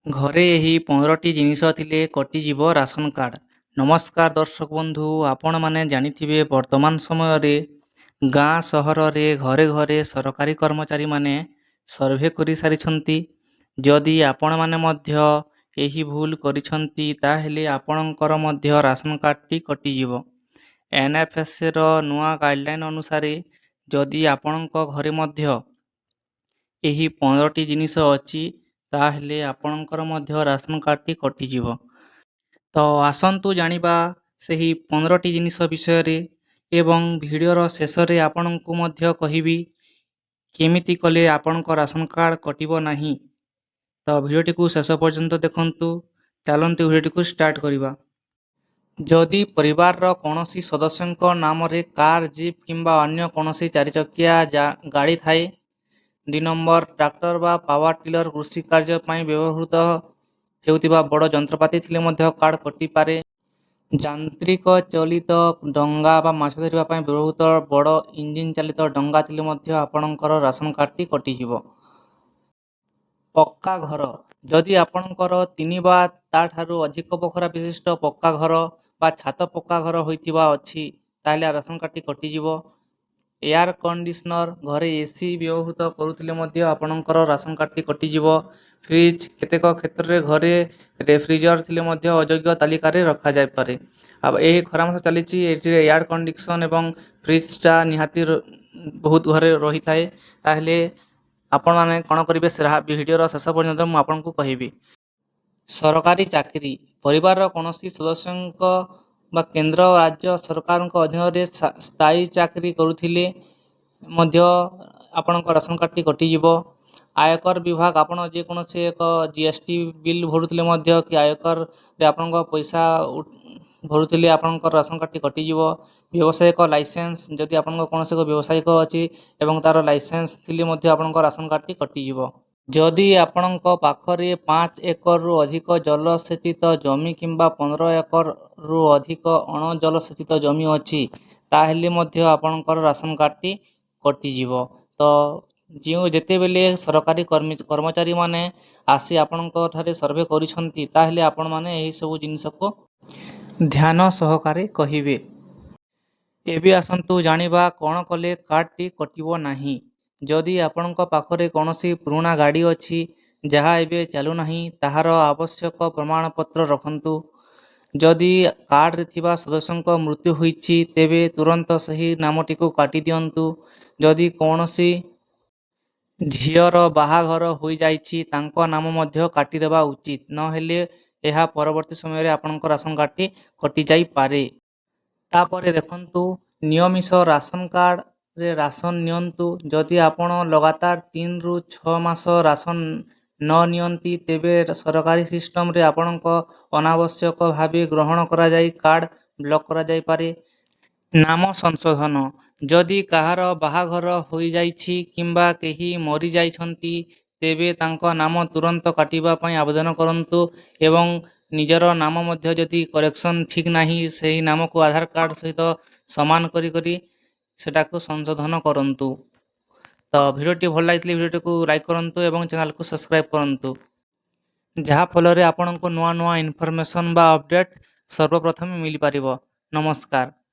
ଘରେ ଏହି 15ଟି ଜିନିଷ ଥିଲେ କଟିଯିବ ରାସନ କାର୍ଡ଼। ନମସ୍କାର ଦର୍ଶକ ବନ୍ଧୁ, ଆପଣମାନେ ଜାଣିଥିବେ ବର୍ତ୍ତମାନ ସମୟରେ ଗାଁ ସହରରେ ଘରେ ଘରେ ସରକାରୀ କର୍ମଚାରୀମାନେ ସର୍ଭେ କରିସାରିଛନ୍ତି। ଯଦି ଆପଣମାନେ ମଧ୍ୟ ଏହି ଭୁଲ କରିଛନ୍ତି ତାହେଲେ ଆପଣଙ୍କର ମଧ୍ୟ ରାସନ କାର୍ଡ଼ଟି କଟିଯିବ। NFSର ନୂଆ ଗାଇଡ଼ଲାଇନ୍ ଅନୁସାରେ ଯଦି ଆପଣଙ୍କ ଘରେ ମଧ୍ୟ ଏହି 15ଟି ଜିନିଷ ଅଛି ତାହେଲେ ଆପଣଙ୍କର ମଧ୍ୟ ରାସନ କାର୍ଡ଼ଟି କଟିଯିବ। ତ ଆସନ୍ତୁ ଜାଣିବା ସେହି 15ଟି ଜିନିଷ ବିଷୟରେ ଏବଂ ଭିଡ଼ିଓର ଶେଷରେ ଆପଣଙ୍କୁ ମଧ୍ୟ କହିବି କେମିତି କଲେ ଆପଣଙ୍କ ରାସନ କାର୍ଡ଼ କଟିବ ନାହିଁ। ତ ଭିଡ଼ିଓଟିକୁ ଶେଷ ପର୍ଯ୍ୟନ୍ତ ଦେଖନ୍ତୁ। ଚାଲନ୍ତୁ ଭିଡ଼ିଓଟିକୁ ଷ୍ଟାର୍ଟ କରିବା। ଯଦି ପରିବାରର କୌଣସି ସଦସ୍ୟଙ୍କ ନାମରେ କାର୍, ଜିପ୍ କିମ୍ବା ଅନ୍ୟ କୌଣସି ଚାରିଚକିଆ ଗାଡ଼ି ଥାଏ। 2 ନମ୍ବର, ଟ୍ରାକ୍ଟର ବା ପାୱାର ଟିଲର କୃଷି କାର୍ଯ୍ୟ ପାଇଁ ବ୍ୟବହୃତ ହେଉଥିବା ବଡ଼ ଯନ୍ତ୍ରପାତି ଥିଲେ ମଧ୍ୟ କାର୍ଡ଼ କଟିପାରେ। ଯାନ୍ତ୍ରିକ ଚାଳିତ ଡଙ୍ଗା ବା ମାଛ ଧରିବା ପାଇଁ ବ୍ୟବହୃତ ବଡ଼ ଇଞ୍ଜିନ ଚାଳିତ ଡଙ୍ଗା ଥିଲେ ମଧ୍ୟ ଆପଣଙ୍କର ରାସନ କାର୍ଡ଼ଟି କଟିଯିବ। ପକ୍କା ଘର, ଯଦି ଆପଣଙ୍କର 3 ବା ତା'ଠାରୁ ଅଧିକ ବଖରା ବିଶିଷ୍ଟ ପକ୍କା ଘର ବା ଛାତ ପକ୍କା ଘର ହୋଇଥିବା ଅଛି ତାହେଲେ ରାସନ କାର୍ଡ଼ଟି କଟିଯିବ। ଏୟାର କଣ୍ଡିସନର, ଘରେ AC ବ୍ୟବହୃତ କରୁଥିଲେ ମଧ୍ୟ ଆପଣଙ୍କର ରାସନ କାର୍ଡ଼ଟି କଟିଯିବ। ଫ୍ରିଜ୍, କେତେକ କ୍ଷେତ୍ରରେ ଘରେ ରେଫ୍ରିଜରେଟର ଥିଲେ ମଧ୍ୟ ଅଯୋଗ୍ୟ ତାଲିକାରେ ରଖାଯାଇପାରେ। ଆଉ ଏହି ଖରା ମାସ ଚାଲିଛି, ଏଥିରେ ଏୟାର କଣ୍ଡିସନ ଏବଂ ଫ୍ରିଜ୍ଟା ନିହାତି ବହୁତ ଘରେ ରହିଥାଏ। ତାହେଲେ ଆପଣମାନେ କ'ଣ କରିବେ ସେ ଭିଡ଼ିଓର ଶେଷ ପର୍ଯ୍ୟନ୍ତ ମୁଁ ଆପଣଙ୍କୁ କହିବି। ସରକାରୀ ଚାକିରି, ପରିବାରର କୌଣସି ସଦସ୍ୟଙ୍କ ବା କେନ୍ଦ୍ର ରାଜ୍ୟ ସରକାରଙ୍କ ଅଧୀନରେ ସ୍ଥାୟୀ ଚାକିରି କରୁଥିଲେ ମଧ୍ୟ ଆପଣଙ୍କ ରାସନ କାର୍ଡ଼ଟି କଟିଯିବ। ଆୟକର ବିଭାଗ, ଆପଣ ଯେକୌଣସି ଏକ GST ବିଲ୍ ଭରୁଥିଲେ ମଧ୍ୟ କି ଆୟକରରେ ଆପଣଙ୍କ ପଇସା ଭରୁଥିଲେ ଆପଣଙ୍କର ରାସନ କାର୍ଡ଼ଟି କଟିଯିବ। ବ୍ୟବସାୟିକ ଲାଇସେନ୍ସ, ଯଦି ଆପଣଙ୍କ କୌଣସି ଏକ ବ୍ୟବସାୟିକ ଅଛି ଏବଂ ତା'ର ଲାଇସେନ୍ସ ଥିଲେ ମଧ୍ୟ ଆପଣଙ୍କ ରାସନ କାର୍ଡ଼ଟି କଟିଯିବ। ଯଦି ଆପଣଙ୍କ ପାଖରେ 5 ଏକରରୁ ଅଧିକ ଜଳସେଚିତ ଜମି କିମ୍ବା 15 ଏକରରୁ ଅଧିକ ଅଣଜଳସେଚିତ ଜମି ଅଛି ତାହେଲେ ମଧ୍ୟ ଆପଣଙ୍କର ରାସନ କାର୍ଡ଼ଟି କଟିଯିବ। ତ ଯେତେବେଳେ ସରକାରୀ କର୍ମଚାରୀମାନେ ଆସି ଆପଣଙ୍କ ଠାରେ ସର୍ଭେ କରିଛନ୍ତି ତାହେଲେ ଆପଣମାନେ ଏହିସବୁ ଜିନିଷକୁ ଧ୍ୟାନ ସହକାରେ କହିବେ। ଏବେ ଆସନ୍ତୁ ଜାଣିବା କ'ଣ କଲେ କାର୍ଡ଼ଟି କଟିବ ନାହିଁ। ଯଦି ଆପଣଙ୍କ ପାଖରେ କୌଣସି ପୁରୁଣା ଗାଡ଼ି ଅଛି ଯାହା ଏବେ ଚାଲୁନାହିଁ ତାହାର ଆବଶ୍ୟକ ପ୍ରମାଣପତ୍ର ରଖନ୍ତୁ। ଯଦି କାର୍ଡ଼ରେ ଥିବା ସଦସ୍ୟଙ୍କ ମୃତ୍ୟୁ ହୋଇଛି ତେବେ ତୁରନ୍ତ ସେହି ନାମଟିକୁ କାଟିଦିଅନ୍ତୁ। ଯଦି କୌଣସି ଝିଅର ବାହାଘର ହୋଇଯାଇଛି ତାଙ୍କ ନାମ ମଧ୍ୟ କାଟିଦେବା ଉଚିତ, ନହେଲେ ଏହା ପରବର୍ତ୍ତୀ ସମୟରେ ଆପଣଙ୍କ ରାସନ କାର୍ଡ଼ଟି କଟିଯାଇପାରେ। ତାପରେ ଦେଖନ୍ତୁ, ନିୟମିତ ରାସନ କାର୍ଡ଼ରେ ରାସନ ନିଅନ୍ତୁ। ଯଦି ଆପଣ ଲଗାତାର 3ରୁ 6 ମାସ ରାସନ ନ ନିଅନ୍ତି ତେବେ ସରକାରୀ ସିଷ୍ଟମରେ ଆପଣଙ୍କ ଅନାବଶ୍ୟକ ଭାବେ ଗ୍ରହଣ କରାଯାଇ କାର୍ଡ଼ ବ୍ଲକ୍ କରାଯାଇପାରେ। ନାମ ସଂଶୋଧନ, ଯଦି କାହାର ବାହାଘର ହୋଇଯାଇଛି କିମ୍ବା କେହି ମରିଯାଇଛନ୍ତି ତେବେ ତାଙ୍କ ନାମ ତୁରନ୍ତ କାଟିବା ପାଇଁ ଆବେଦନ କରନ୍ତୁ ଏବଂ ନିଜର ନାମ ମଧ୍ୟ ଯଦି କରେକ୍ସନ୍ ଠିକ୍ ନାହିଁ ସେହି ନାମକୁ ଆଧାର କାର୍ଡ଼ ସହିତ ସମାନ କରି ସେଟାକୁ ସଂଶୋଧନ କରନ୍ତୁ। ତ ଭିଡ଼ିଓଟି ଭଲ ଲାଗିଥିଲେ ଭିଡ଼ିଓଟିକୁ ଲାଇକ୍ କରନ୍ତୁ ଏବଂ ଚ୍ୟାନେଲକୁ ସବସ୍କ୍ରାଇବ୍ କରନ୍ତୁ, ଯାହାଫଳରେ ଆପଣଙ୍କୁ ନୂଆ ନୂଆ ଇନଫର୍ମେସନ୍ ବା ଅପଡ଼େଟ୍ ସର୍ବପ୍ରଥମେ ମିଳିପାରିବ। ନମସ୍କାର।